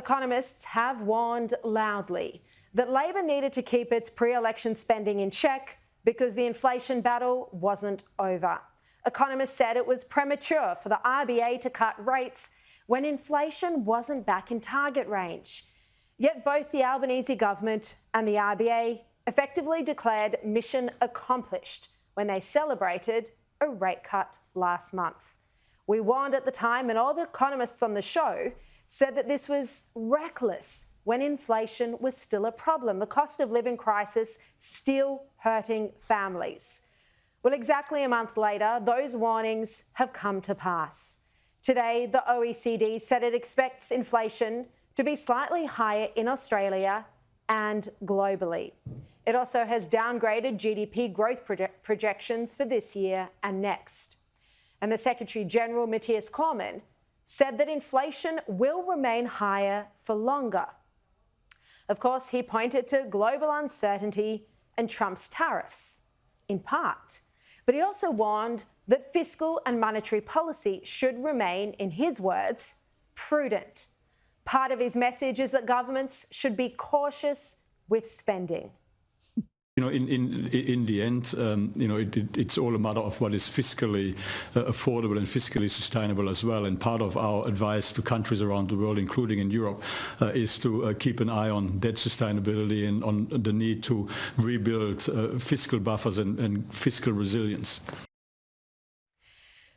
Economists have warned loudly that Labor needed to keep its pre-election spending in check because the inflation battle wasn't over. Economists said it was premature for the RBA to cut rates when inflation wasn't back in target range. Yet both the Albanese government and the RBA effectively declared mission accomplished when they celebrated a rate cut last month. We warned at the time, and all the economists on the show said that this was reckless when inflation was still a problem, the cost of living crisis still hurting families. Well, exactly a month later, those warnings have come to pass. Today, the OECD said it expects inflation to be slightly higher in Australia and globally. It also has downgraded GDP growth projections for this year and next. And the Secretary-General, Matthias Cormann, said that inflation will remain higher for longer. Of course, he pointed to global uncertainty and Trump's tariffs, in part. But he also warned that fiscal and monetary policy should remain, in his words, prudent. Part of his message is that governments should be cautious with spending. You know, in the end, it's all a matter of what is fiscally affordable and fiscally sustainable as well. And part of our advice to countries around the world, including in Europe, is to keep an eye on debt sustainability and on the need to rebuild fiscal buffers and fiscal resilience.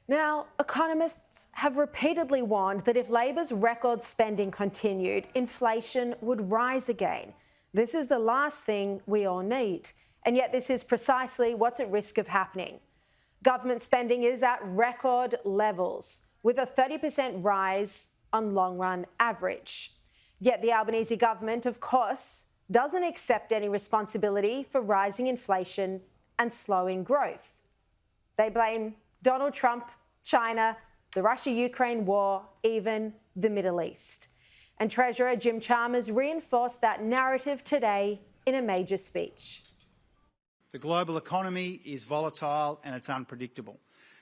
Now, economists have repeatedly warned that if Labor's record spending continued, inflation would rise again. This is the last thing we all need. And yet this is precisely what's at risk of happening. Government spending is at record levels, with a 30% rise on long-run average. Yet the Albanese government, of course, doesn't accept any responsibility for rising inflation and slowing growth. They blame Donald Trump, China, the Russia-Ukraine war, even the Middle East. And Treasurer Jim Chalmers reinforced that narrative today in a major speech. The global economy is volatile and it's unpredictable.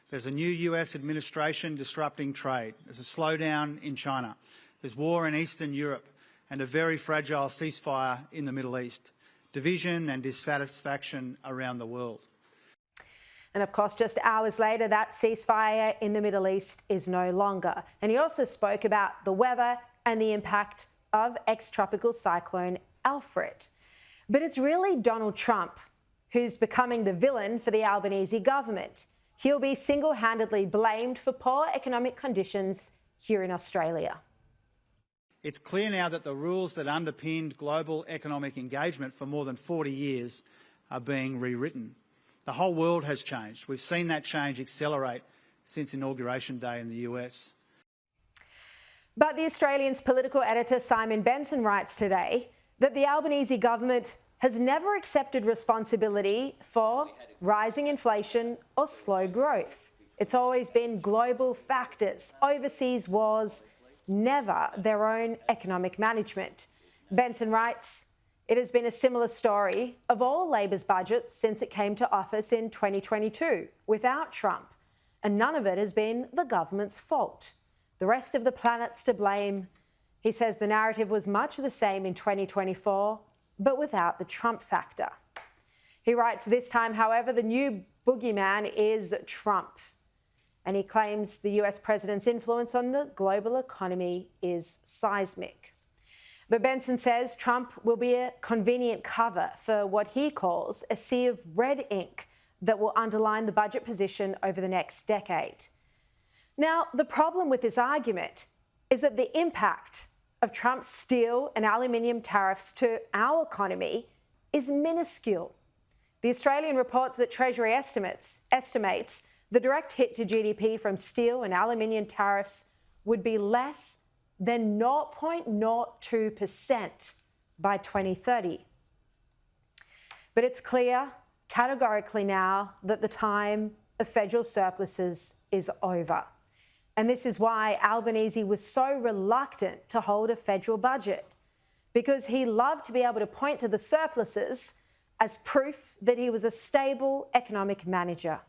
There's a new US administration disrupting trade. There's a slowdown in China. There's war in Eastern Europe and a very fragile ceasefire in the Middle East. Division and dissatisfaction around the world. And of course, just hours later, that ceasefire in the Middle East is no longer. And he also spoke about the weather and the impact of ex-tropical cyclone Alfred. But it's really Donald Trump who's becoming the villain for the Albanese government. He'll be single-handedly blamed for poor economic conditions here in Australia. It's clear now that the rules that underpinned global economic engagement for more than 40 years are being rewritten. The whole world has changed. We've seen that change accelerate since Inauguration Day in the US. But the Australian's political editor Simon Benson writes today that the Albanese government has never accepted responsibility for rising inflation or slow growth. It's always been global factors, overseas wars, never their own economic management. Benson writes, it has been a similar story of all Labor's budgets since it came to office in 2022 without Trump, and none of it has been the government's fault. The rest of the planet's to blame. He says the narrative was much the same in 2024, but without the Trump factor. He writes, this time, however, the new boogeyman is Trump. And he claims the US president's influence on the global economy is seismic. But Benson says Trump will be a convenient cover for what he calls a sea of red ink that will underline the budget position over the next decade. Now, the problem with this argument is that the impact of Trump's steel and aluminium tariffs to our economy is minuscule. The Australian reports that Treasury estimates the direct hit to GDP from steel and aluminium tariffs would be less than 0.02% by 2030. But it's clear categorically now that the time of federal surpluses is over. And this is why Albanese was so reluctant to hold a federal budget, because he loved to be able to point to the surpluses as proof that he was a stable economic manager.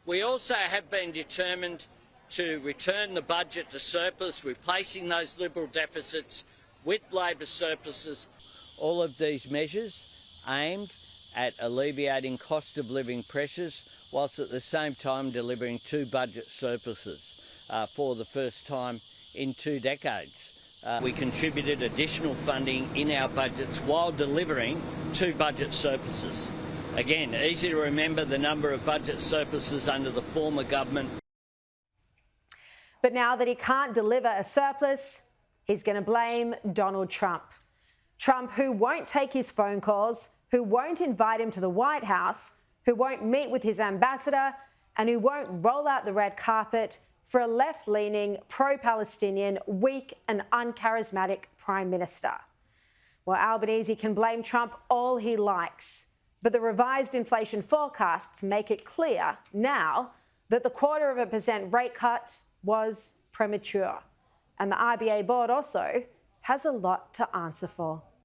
We also have been determined to return the budget to surplus, replacing those Liberal deficits with Labor surpluses. All of these measures aimed at alleviating cost of living pressures, whilst at the same time delivering 2 budget surpluses for the first time in 2 decades. We contributed additional funding in our budgets while delivering 2 budget surpluses. Again, easy to remember the number of budget surpluses under the former government. But now that he can't deliver a surplus, he's going to blame Donald Trump. Trump, who won't take his phone calls, who won't invite him to the White House, who won't meet with his ambassador, and who won't roll out the red carpet for a left-leaning, pro-Palestinian, weak and uncharismatic Prime Minister. Well, Albanese can blame Trump all he likes, but the revised inflation forecasts make it clear now that the 0.25% rate cut was premature. And the RBA board also has a lot to answer for.